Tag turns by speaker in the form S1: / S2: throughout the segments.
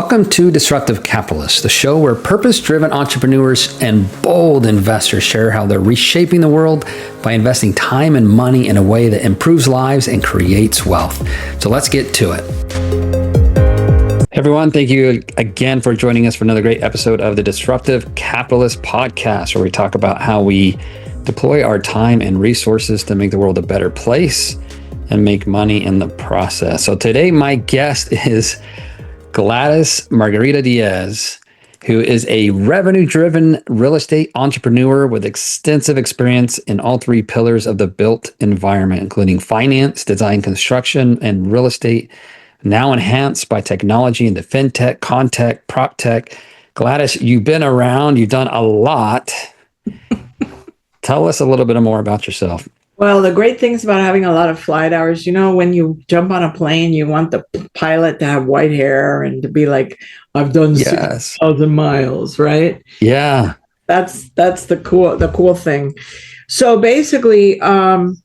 S1: Welcome to Disruptive Capitalists, the show where purpose-driven entrepreneurs and bold investors share how they're reshaping the world by investing time and money in a way that improves lives and creates wealth. So let's get to it. Hey everyone, thank you again for joining us for another great episode of the Disruptive Capitalist Podcast, where we talk about how we deploy our time and resources to make the world a better place and make money in the process. So today, my guest is Gladys Margarita Diaz, who is a revenue-driven real estate entrepreneur with extensive experience in all three pillars of the built environment, including finance, design, construction, and real estate, now enhanced by technology into fintech, contech, prop tech. Gladys, you've been around, you've done a lot. Tell us a little bit more about yourself.
S2: Well, the great things about having a lot of flight hours, when you jump on a plane, you want the pilot to have white hair and to be like, I've done 6,000 miles, right?
S1: Yeah.
S2: That's the cool thing. So basically, I've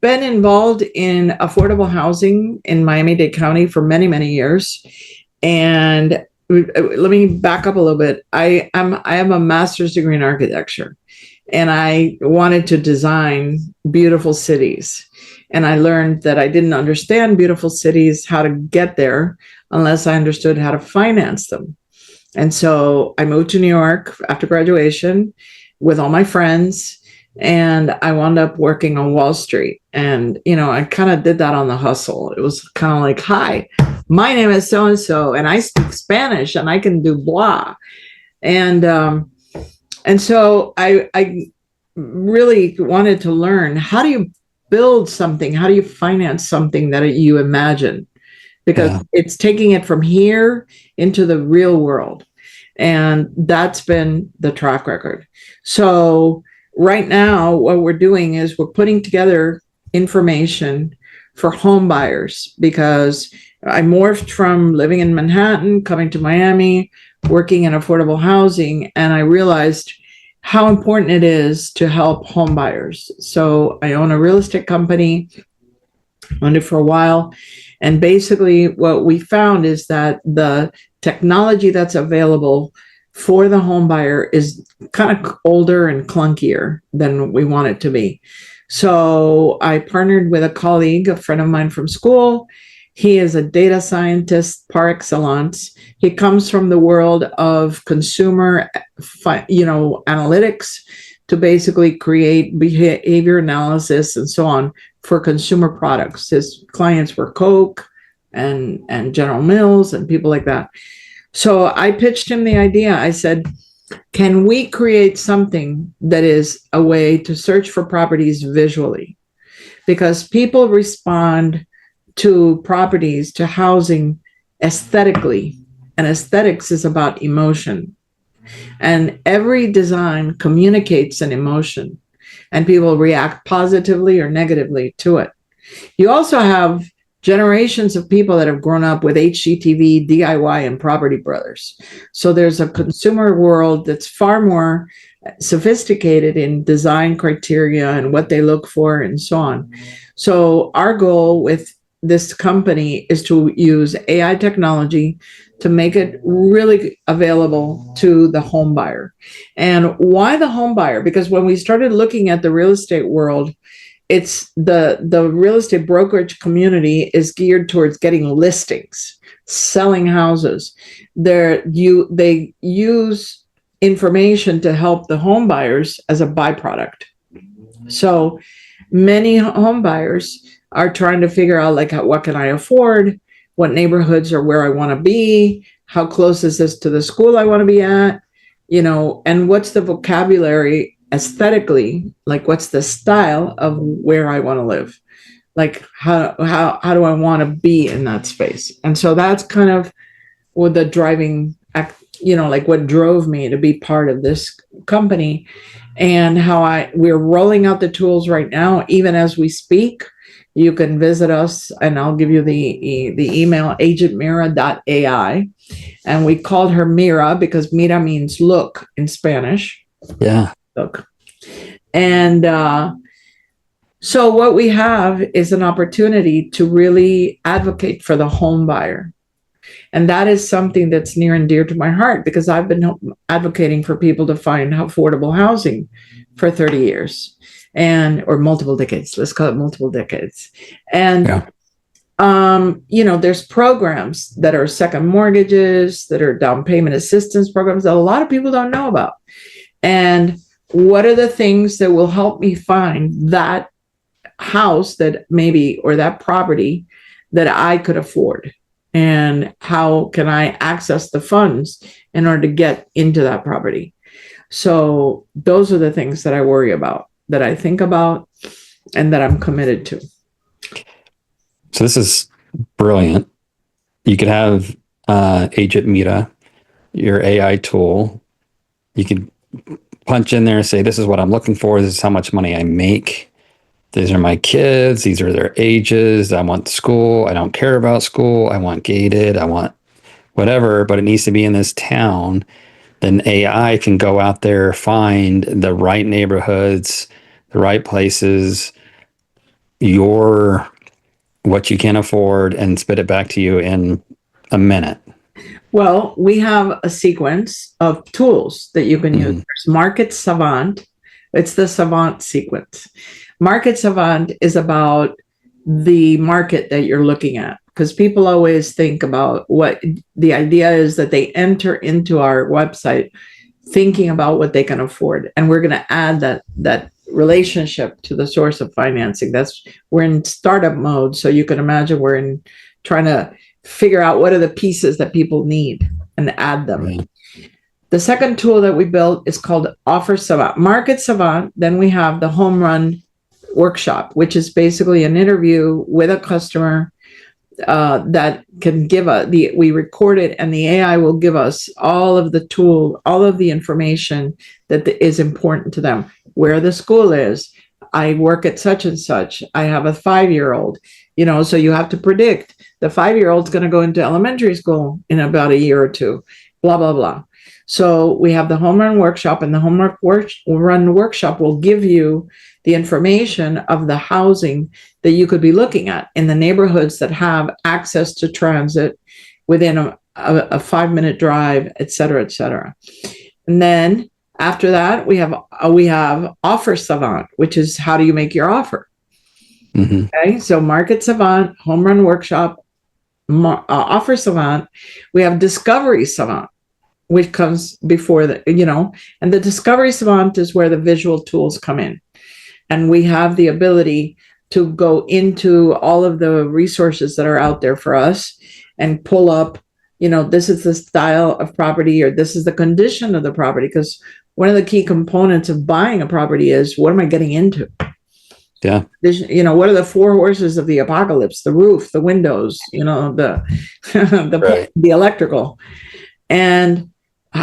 S2: been involved in affordable housing in Miami-Dade County for many, many years. And let me back up a little bit. I have a master's degree in architecture. And I wanted to design beautiful cities. And I learned that I didn't understand beautiful cities, how to get there, unless I understood how to finance them. And so I moved to New York after graduation with all my friends. And I wound up working on Wall Street. And, I kind of did that on the hustle. It was kind of like, hi, my name is so-and-so, and I speak Spanish, and I can do blah. And so I really wanted to learn, how do you build something? How do you finance something that you imagine? Because it's taking it from here into the real world. And that's been the track record. So right now, what we're doing is we're putting together information for home buyers, because I morphed from living in Manhattan, coming to Miami, working in affordable housing, and I realized how important it is to help home buyers. So I own a real estate company, owned it for a while, and basically what we found is that the technology that's available for the home buyer is kind of older and clunkier than we want it to be. So I partnered with a colleague, a friend of mine from school. He is a data scientist par excellence. He comes from the world of consumer, analytics to basically create behavior analysis and so on for consumer products. His clients were Coke and General Mills and people like that. So I pitched him the idea. I said, can we create something that is a way to search for properties visually? Because people respond to properties, to housing aesthetically, and aesthetics is about emotion. And every design communicates an emotion, and people react positively or negatively to it. You also have generations of people that have grown up with HGTV, DIY, and Property Brothers. So there's a consumer world that's far more sophisticated in design criteria and what they look for and so on. So our goal with this company is to use AI technology to make it really available to the home buyer. And why the home buyer? Because when we started looking at the real estate world, it's the real estate brokerage community is geared towards getting listings, selling houses. They use information to help the home buyers as a byproduct. So many home buyers are trying to figure out, like, what can I afford? What neighborhoods are where I want to be? How close is this to the school I want to be at? And what's the vocabulary aesthetically? Like, what's the style of where I want to live? Like, how do I want to be in that space? And so that's kind of what the driving, like what drove me to be part of this company, and how we're rolling out the tools right now, even as we speak. You can visit us, and I'll give you the email, agentmira.ai. And we called her Mira because Mira means look in Spanish.
S1: Yeah.
S2: Look. And so what we have is an opportunity to really advocate for the home buyer. And that is something that's near and dear to my heart because I've been advocating for people to find affordable housing for 30 years or multiple decades. Let's call it multiple decades. And
S1: Yeah.
S2: There's programs that are second mortgages, that are down payment assistance programs that a lot of people don't know about. And what are the things that will help me find that house that maybe, or that property that I could afford? And how can I access the funds in order to get into that property? So those are the things that I worry about, that I think about, and that I'm committed to.
S1: So this is brilliant. You could have Agent Mira, your AI tool. You could punch in there and say, this is what I'm looking for. This is how much money I make. These are my kids. These are their ages. I want school. I don't care about school. I want gated. I want whatever, but it needs to be in this town. Then AI can go out there, find the right neighborhoods, the right places, what you can afford, and spit it back to you in a minute.
S2: Well, we have a sequence of tools that you can use. There's Market Savant. It's the Savant sequence. Market Savant is about the market that you're looking at, because people always think about what the idea is, that they enter into our website thinking about what they can afford. And we're going to add that relationship to the source of financing. We're in startup mode. So you can imagine we're trying to figure out what are the pieces that people need and add them. Right. The second tool that we built is called Offer Savant, Market Savant. Then we have the Home Run Workshop, which is basically an interview with a customer that can give we record it, and the AI will give us all of the information that is important to them. Where the school is. I work at such and such. I have a 5-year-old, so you have to predict the 5-year-old's going to go into elementary school in about a year or two, blah, blah, blah. So we have the Home Run Workshop, and the Home Run Workshop will give you the information of the housing that you could be looking at in the neighborhoods that have access to transit within a 5-minute drive, et cetera, et cetera. And then after that, we have Offer Savant, which is how do you make your offer? Mm-hmm. Okay, so Market Savant, Home Run Workshop, Offer Savant. We have Discovery Savant, which comes before and the Discovery Savant is where the visual tools come in. And we have the ability to go into all of the resources that are out there for us and pull up, this is the style of property, or this is the condition of the property. Because one of the key components of buying a property is, what am I getting into?
S1: Yeah.
S2: What are the 4 horses of the apocalypse? The roof, the windows, the electrical. And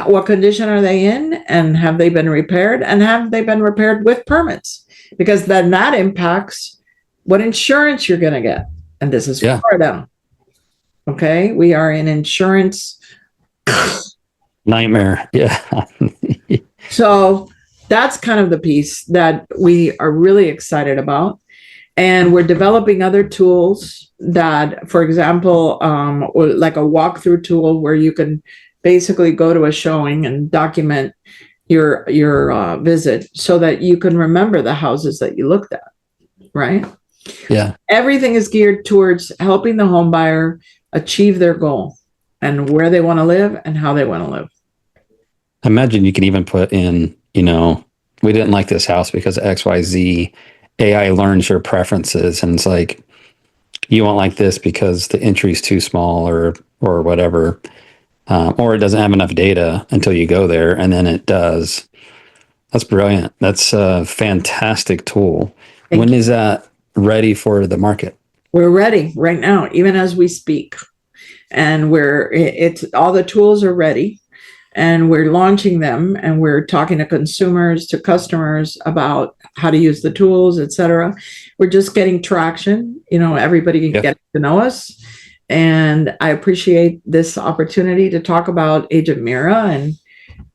S2: what condition are they in? And have they been repaired? And have they been repaired with permits? Because then that impacts what insurance you're going to get. And this is Florida. Okay. We are in insurance
S1: nightmare. Yeah.
S2: So that's kind of the piece that we are really excited about. And we're developing other tools that, for example, like a walkthrough tool where you can basically go to a showing and document your visit so that you can remember the houses that you looked at, right?
S1: Yeah.
S2: Everything is geared towards helping the home buyer achieve their goal and where they want to live and how they want to live.
S1: Imagine you can even put in, we didn't like this house because of XYZ. AI learns your preferences, and it's like, you won't like this because the entry is too small or whatever. Or it doesn't have enough data until you go there, and then it does. That's brilliant. That's a fantastic tool. When is that ready for the market?
S2: We're ready right now, even as we speak. And all the tools are ready, and we're launching them, and we're talking to consumers, to customers about how to use the tools, et cetera. We're just getting traction, everybody getting to know us. And I appreciate this opportunity to talk about Agent Mira and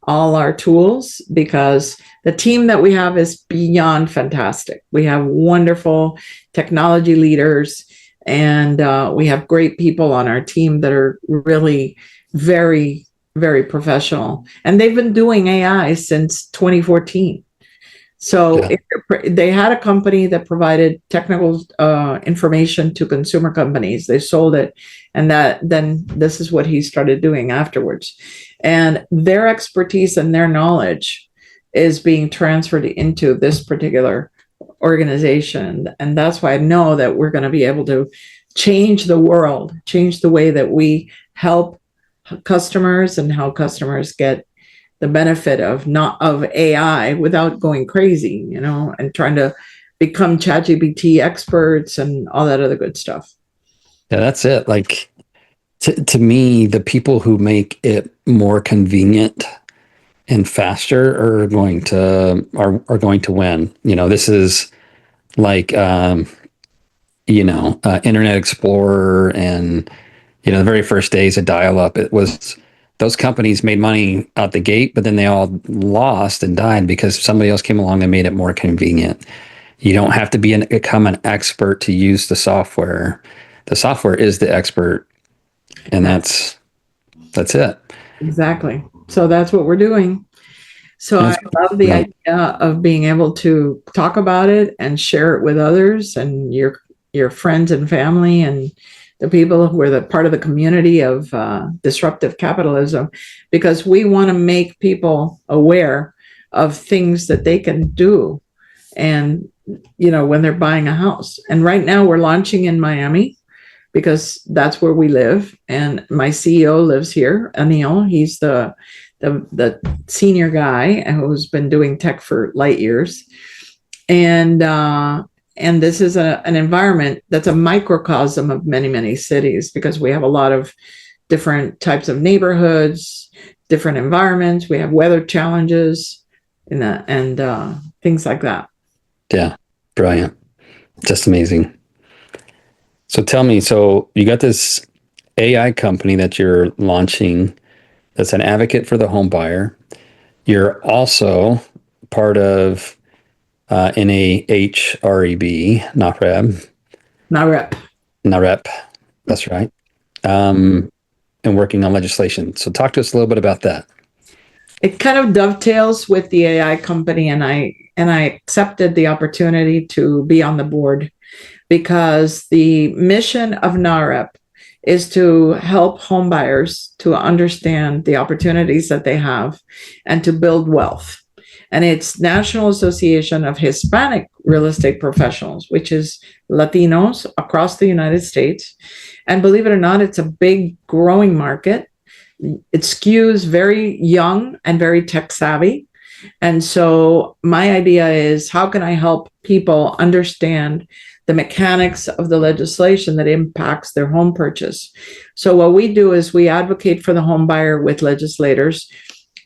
S2: all our tools, because the team that we have is beyond fantastic. We have wonderful technology leaders And we have great people on our team that are really very, very professional. And they've been doing AI since 2014. So
S1: Yeah.
S2: they had a company that provided technical information to consumer companies. They sold it, and then this is what he started doing afterwards. And their expertise and their knowledge is being transferred into this particular organization, and that's why I know that we're going to be able to change the world, change the way that we help customers and how customers get the benefit of not of AI without going crazy, and trying to become ChatGPT experts and all that other good stuff.
S1: Yeah, that's it. Like to me, the people who make it more convenient and faster are going to win. This is like Internet Explorer and the very first days of dial-up. It was those companies made money out the gate, but then they all lost and died because somebody else came along and made it more convenient. You don't have to become an expert to use the software. The software is the expert, and that's it.
S2: Exactly. So that's what we're doing. So I love the idea of being able to talk about it and share it with others and your friends and family and the people who are the part of the community of disruptive capitalism, because we want to make people aware of things that they can do, and when they're buying a house. And right now we're launching in Miami because that's where we live, and my CEO lives here, Anil. He's the senior guy who's been doing tech for light years. And this is an environment that's a microcosm of many, many cities, because we have a lot of different types of neighborhoods, different environments. We have weather challenges and things like that.
S1: Yeah, brilliant. Just amazing. So tell me, so you got this AI company that you're launching that's an advocate for the home buyer. You're also part of NAHREB, NAREP. That's right. And working on legislation. So talk to us a little bit about that.
S2: It kind of dovetails with the AI company, and I accepted the opportunity to be on the board because the mission of NAREP is to help homebuyers to understand the opportunities that they have and to build wealth. And it's National Association of Hispanic Real Estate Professionals, which is Latinos across the United States. And believe it or not, it's a big growing market. It skews very young and very tech savvy. And so my idea is, how can I help people understand the mechanics of the legislation that impacts their home purchase? So what we do is we advocate for the home buyer with legislators.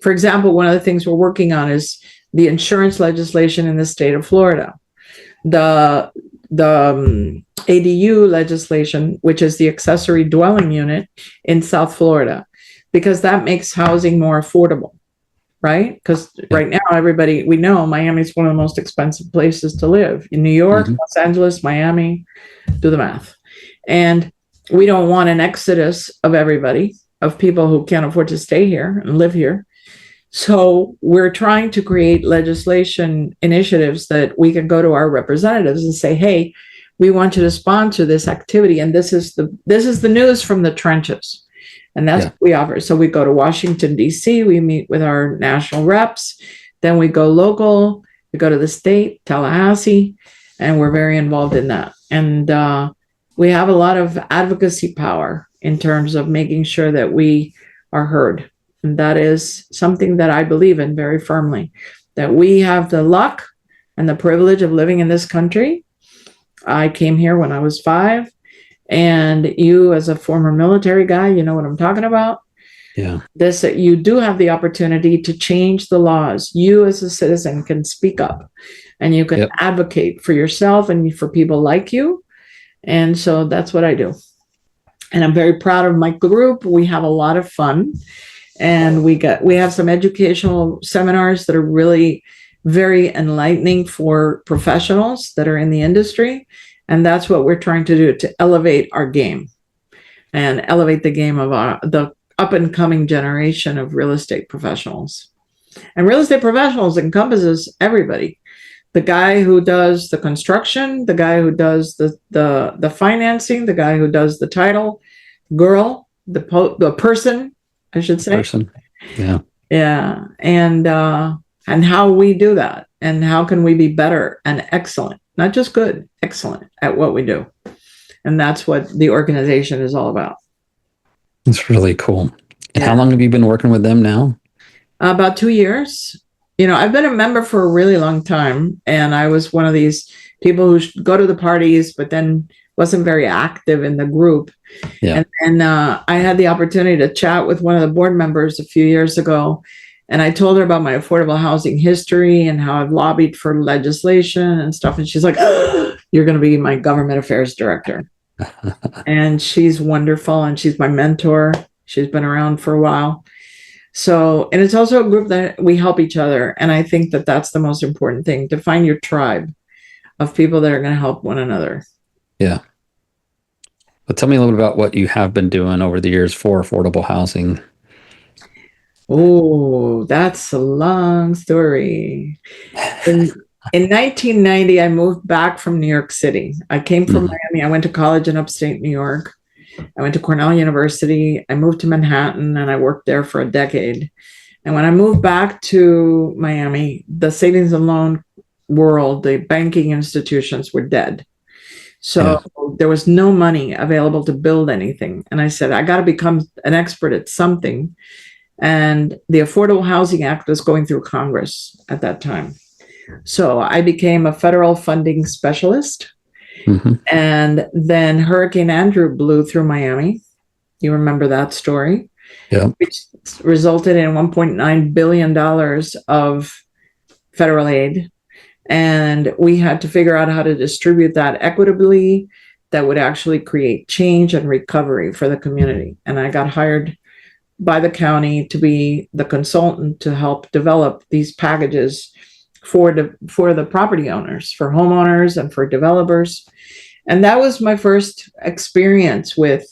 S2: For example, one of the things we're working on is the insurance legislation in the state of Florida, the ADU legislation, which is the accessory dwelling unit in South Florida, because that makes housing more affordable, right? Because right now, we know Miami is one of the most expensive places to live. In New York, Los Angeles, Miami, do the math. And we don't want an exodus of everybody, of people who can't afford to stay here and live here. So we're trying to create legislation initiatives that we can go to our representatives and say, hey, we want you to sponsor this activity. And this is the news from the trenches. And that's what we offer. So we go to Washington, D.C., we meet with our national reps, then we go local, we go to the state, Tallahassee, and we're very involved in that. And we have a lot of advocacy power in terms of making sure that we are heard. And that is something that I believe in very firmly, that we have the luck and the privilege of living in this country. I came here when I was 5. And you, as a former military guy, you know what I'm talking about.
S1: Yeah.
S2: You do have the opportunity to change the laws. You, as a citizen, can speak up, and you can advocate for yourself and for people like you. And so that's what I do. And I'm very proud of my group. We have a lot of fun, and we have some educational seminars that are really very enlightening for professionals that are in the industry. And that's what we're trying to do, to elevate our game and elevate the game of the up and coming generation of real estate professionals. And real estate professionals encompasses everybody. The guy who does the construction, the guy who does the financing, the guy who does the title, girl, the person, I should say.
S1: Person. Yeah.
S2: Yeah. And how we do that, and how can we be better and excellent, not just good, excellent at what we do. And that's what the organization is all about.
S1: It's really cool. And
S2: Yeah.
S1: how long have you been working with them now?
S2: About 2 years. I've been a member for a really long time, and I was one of these people who go to the parties, but then wasn't very active in the group.
S1: Yeah.
S2: And I had the opportunity to chat with one of the board members a few years ago, and I told her about my affordable housing history and how I've lobbied for legislation and stuff. And she's like, oh, you're going to be my government affairs director. And she's wonderful, and she's my mentor. She's been around for a while. So, and it's also a group that we help each other. And I think that that's the most important thing, to find your tribe of people that are going to help one another.
S1: Yeah. But tell me a little bit about what you have been doing over the years for affordable housing.
S2: Oh, that's a long story. In 1990, I moved back from New York City. I came from Miami. I went to college in upstate New York. I went to Cornell University. I moved to Manhattan, and I worked there for a decade. And when I moved back to Miami, the savings and loan world, the banking institutions were dead. So there was no money available to build anything. And I said, I got to become an expert at something. And the Affordable Housing Act was going through Congress at that time. So I became a federal funding specialist. And then Hurricane Andrew blew through Miami. You remember that story?
S1: Yeah.
S2: Which resulted in $1.9 billion of federal aid. And we had to figure out how to distribute that equitably, that would actually create change and recovery for the community. And I got hired by the county to be the consultant to help develop these packages for the property owners, for homeowners and for developers. And that was my first experience with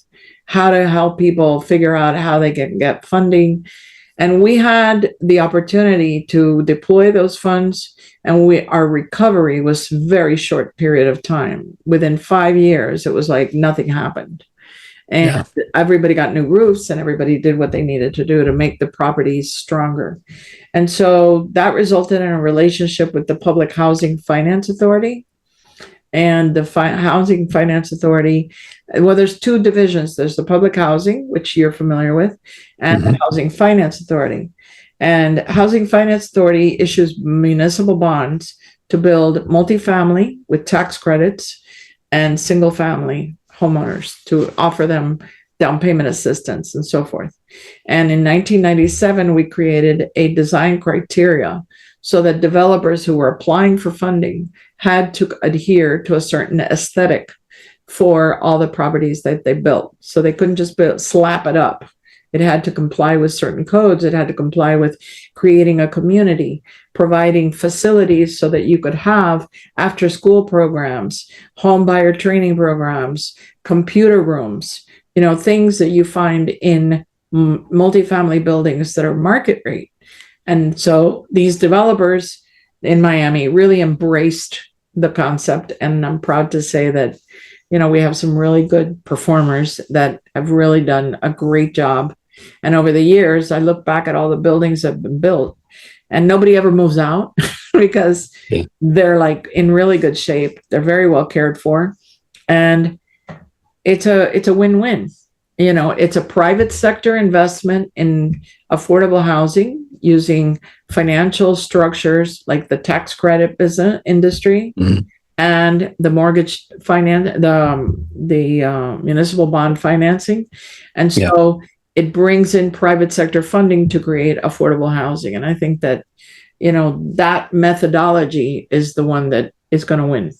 S2: how to help people figure out how they can get funding. And we had the opportunity to deploy those funds, and our recovery was a very short period of time. Within 5 years, it was like nothing happened. And everybody got new roofs, and everybody did what they needed to do to make the properties stronger. And so that resulted in a relationship with the Public Housing Finance Authority. And the Housing Finance Authority, well, there's two divisions. There's the public housing, which you're familiar with, and the Housing Finance Authority. And Housing Finance Authority issues municipal bonds to build multifamily with tax credits and single family homeowners, to offer them down payment assistance and so forth. And in 1997, we created a design criteria so that developers who were applying for funding had to adhere to a certain aesthetic for all the properties that they built. So they couldn't just slap it up. It had to comply with certain codes. It had to comply with creating a community, providing facilities so that you could have after school programs, home buyer training programs, computer rooms, things that you find in multifamily buildings that are market rate. And so these developers in Miami really embraced the concept. And I'm proud to say that, we have some really good performers that have really done a great job. And over the years, I look back at all the buildings that have been built, and nobody ever moves out because they're like in really good shape. They're very well cared for. And it's a win-win. It's a private sector investment in affordable housing using financial structures like the tax credit business industry and the mortgage finance, the municipal bond financing. And so it brings in private sector funding to create affordable housing. And I think that, that methodology is the one that is going to win,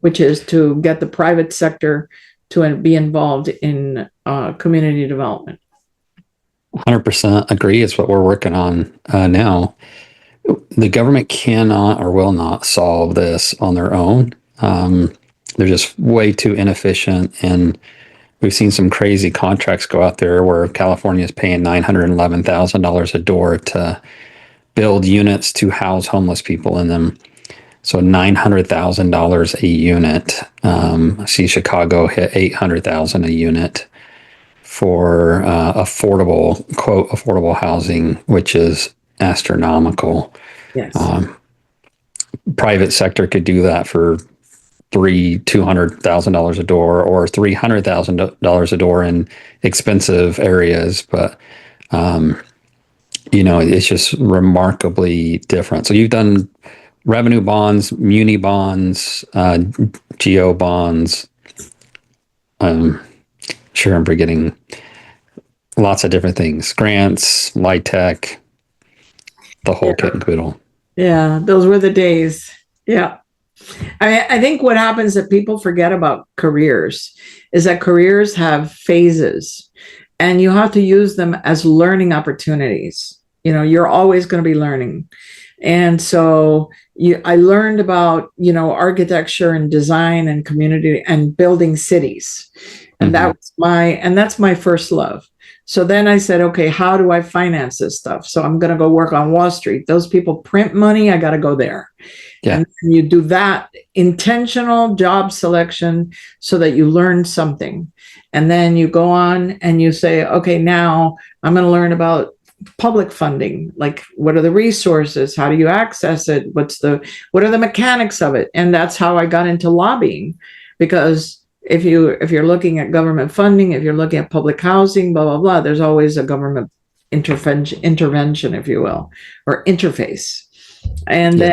S2: which is to get the private sector to be involved in community development.
S1: 100% agree. It's what we're working on now. The government cannot or will not solve this on their own. They're just way too inefficient. And we've seen some crazy contracts go out there where California is paying $911,000 a door to build units to house homeless people in them. So $900,000 a unit. I see Chicago hit $800,000 a unit for affordable, quote, affordable housing, which is astronomical.
S2: Yes.
S1: Private sector could do that for $200,000 a door, or $300,000 a door in expensive areas. But it's just remarkably different. So you've done revenue bonds, muni bonds, geo bonds. Sure, I'm forgetting lots of different things. Grants, LIHTC, the whole kit and caboodle.
S2: Yeah, those were the days. Yeah. I think what happens that people forget about careers is that careers have phases, and you have to use them as learning opportunities. You're always going to be learning. And so I learned about, architecture and design and community and building cities. And that's my first love. So then I said, okay, how do I finance this stuff? So I'm going to go work on Wall Street. Those people print money. I got to go there. Yeah. And you do that intentional job selection so that you learn something. And then you go on and you say, okay, now I'm going to learn about public funding. Like, what are the resources? How do you access it? What are the mechanics of it? And that's how I got into lobbying, because if you're looking at government funding, if you're looking at public housing, blah, blah, blah, there's always a government intervention, if you will, or interface. And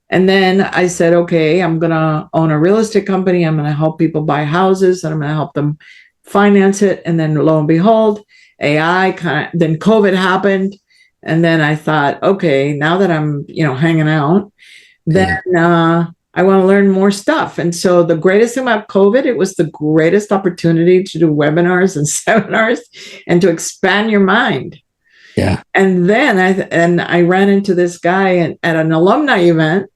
S2: then I said, okay, I'm going to own a real estate company. I'm going to help people buy houses, and I'm going to help them finance it. And then lo and behold, then COVID happened. And then I thought, okay, now that I'm, hanging out, then I want to learn more stuff. And so the greatest thing about COVID, it was the greatest opportunity to do webinars and seminars and to expand your mind. Yeah. And then I ran into this guy at an alumni event,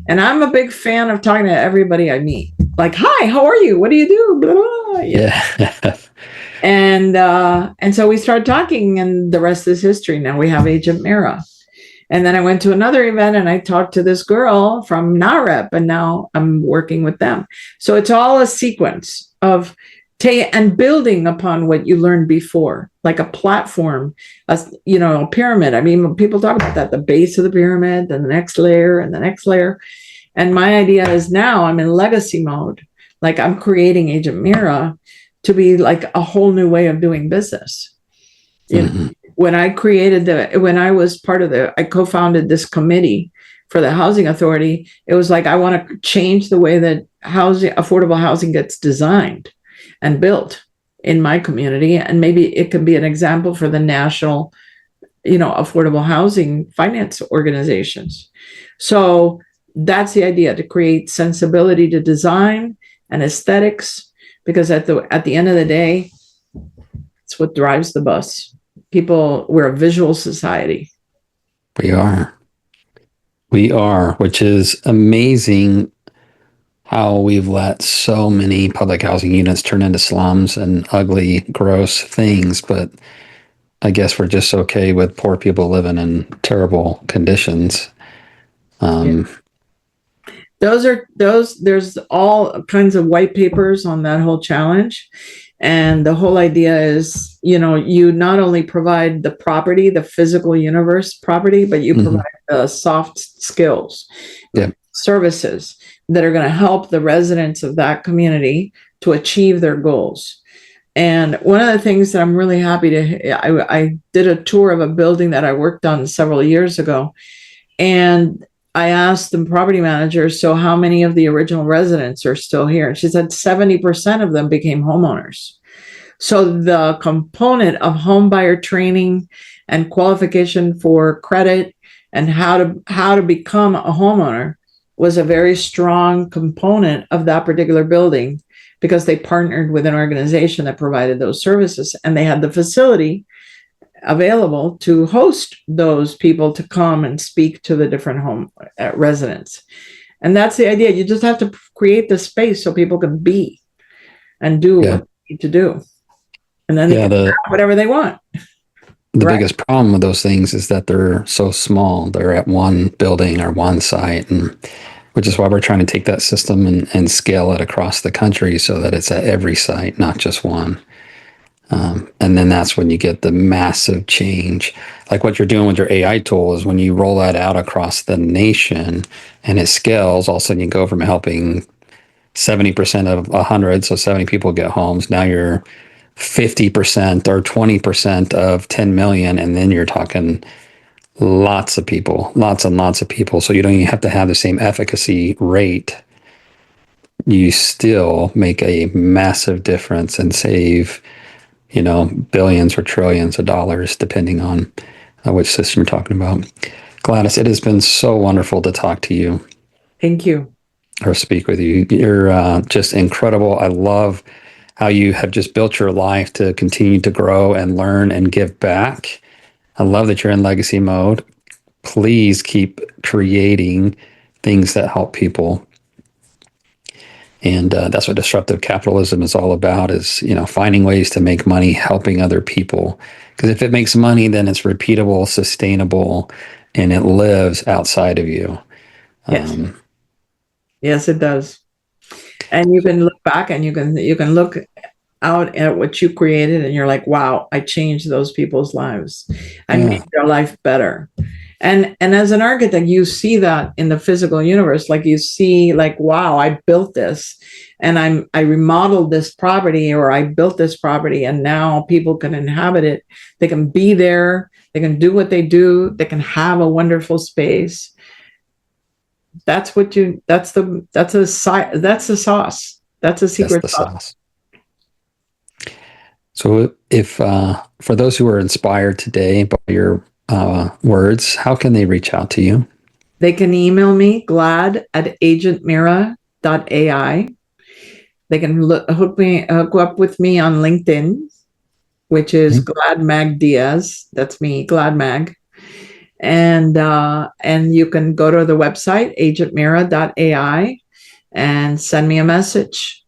S2: and I'm a big fan of talking to everybody I meet. Like, hi, how are you? What do you do? Blah, blah. Yeah. And so we started talking, and the rest is history. Now we have Agent Mira. And then I went to another event and I talked to this girl from NAREP, and now I'm working with them. So it's all a sequence of and building upon what you learned before, like a platform, a pyramid. I mean, people talk about that, the base of the pyramid, and the next layer and the next layer. And my idea is now I'm in legacy mode. Like, I'm creating Agent Mira to be like a whole new way of doing business. When I co-founded this committee for the Housing Authority, it was like, I want to change the way that affordable housing gets designed and built in my community. And maybe it could be an example for the national, affordable housing finance organizations. So that's the idea, to create sensibility to design and aesthetics, because at the end of the day, it's what drives the bus. We're a visual society.
S1: We are, which is amazing how we've let so many public housing units turn into slums and ugly, gross things. But I guess we're just okay with poor people living in terrible conditions. There's all kinds of white papers on that whole challenge. And the whole idea is, you not only provide the property, the physical universe property, but you provide the soft skills, services that are going to help the residents of that community to achieve their goals. And one of the things that I'm really happy I did a tour of a building that I worked on several years ago. And I asked the property manager, so how many of the original residents are still here? And she said 70% of them became homeowners. So the component of home buyer training and qualification for credit and how to become a homeowner was a very strong component of that particular building, because they partnered with an organization that provided those services, and they had the facility available to host those people to come and speak to the different home residents.
S2: And that's the idea. You just have to create the space so people can be and do what they need to do. And then they can have whatever they want.
S1: The biggest problem with those things is that they're so small. They're at one building or one site, and which is why we're trying to take that system and scale it across the country so that it's at every site, not just one. And then that's when you get the massive change. Like what you're doing with your AI tool is when you roll that out across the nation and it scales, all of a sudden you go from helping 70% of 100, so 70 people get homes. Now you're 50% or 20% of 10 million, and then you're talking lots of people, lots and lots of people. So you don't even have to have the same efficacy rate. You still make a massive difference and save, billions or trillions of dollars, depending on which system you're talking about. Gladys, it has been so wonderful to talk to you.
S2: Thank you.
S1: Or speak with you. You're just incredible. I love how you have just built your life to continue to grow and learn and give back. I love that you're in legacy mode. Please keep creating things that help people. And that's what disruptive capitalism is all about, is, finding ways to make money, helping other people. Because if it makes money, then it's repeatable, sustainable, and it lives outside of you.
S2: Yes. Yes, it does. And you can look back and you can look out at what you created and you're like, wow, I changed those people's lives. I made their life better. And as an architect, you see that in the physical universe. Like you see, like, wow, I built this and I remodeled this property, or I built this property and now people can inhabit it. They can be there. They can do what they do. They can have a wonderful space. That's the sauce. That's a secret sauce.
S1: So if, for those who are inspired today by your words, how can they reach out to you?
S2: They can email me, glad@agentmira.ai. They can hook up with me on LinkedIn, which is Glad Mag Diaz. That's me, Glad Mag. And you can go to the website, agentmira.ai, and send me a message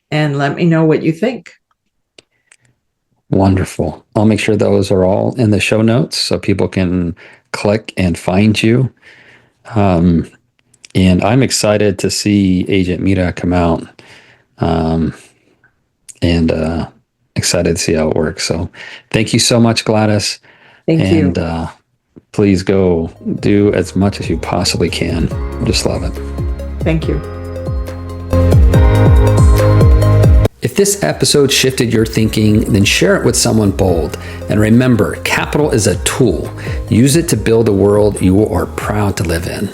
S2: and let me know what you think.
S1: Wonderful. I'll make sure those are all in the show notes so people can click and find you. And I'm excited to see Agent Mira come out, and excited to see how it works. So thank you so much, Gladys.
S2: Thank you.
S1: And please go do as much as you possibly can. Just love it.
S2: Thank you.
S1: If this episode shifted your thinking, then share it with someone bold. And remember, capital is a tool. Use it to build a world you are proud to live in.